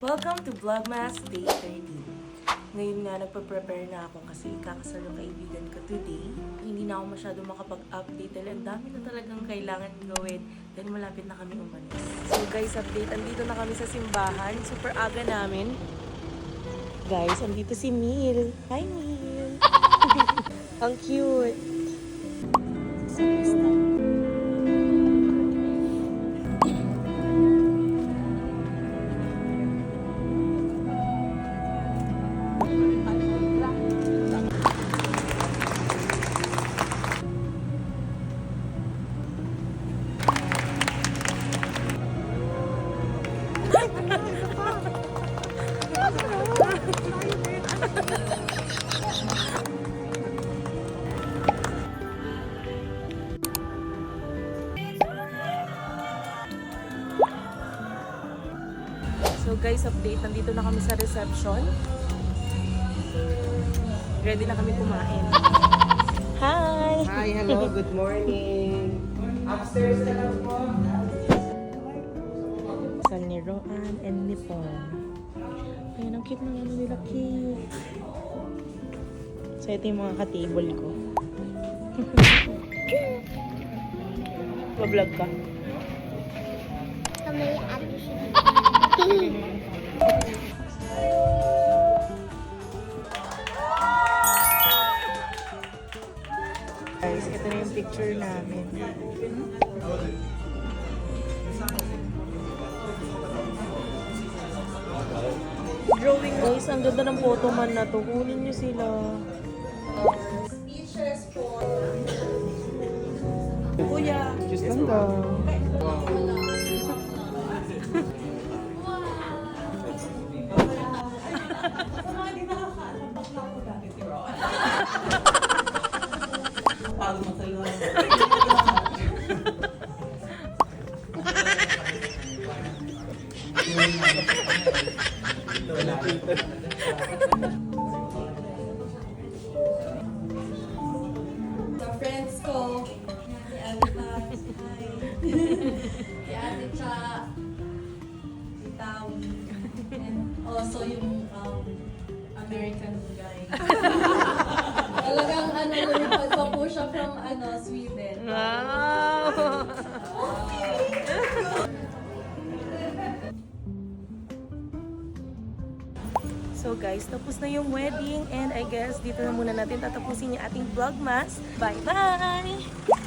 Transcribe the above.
Welcome to Vlogmas Day 13. Ngayon nga nagpa-prepare na ako kasi kakasal yung kaibigan ko today. Hindi na ako masyado makapag-update dahil ang dami na talagang kailangan gawin dahil malapit na kami umalis. So guys, update. Andito na kami sa simbahan. Super aga namin. Guys, andito si Mil. Hi Mil! Ang cute! So guys, update. Nandito na kami sa reception. Ready na kami kumain. Hi! Hi, hello, good morning. Upstairs na lang po. Sal ni Roan and Nippon. Ayan, ang cute ng ano nila, cute. So ito yung mga ka-table ko. Pa-vlog ka. May ate siya. Guys, ito na yung picture namin. Drawing guys, ang ganda ng photo man na to. Kunin nyo sila. Speeches po. Kuya. Just lang daw. Sa friends ko, si Ate Paz, hi. Si Ate Cha, si Tawi, and also yung American guy. Talagang lumipad pa po siya from Sweden. Wow! So guys, tapos na yung wedding and I guess dito na muna natin tatapusin yung ating vlogmas. Bye-bye!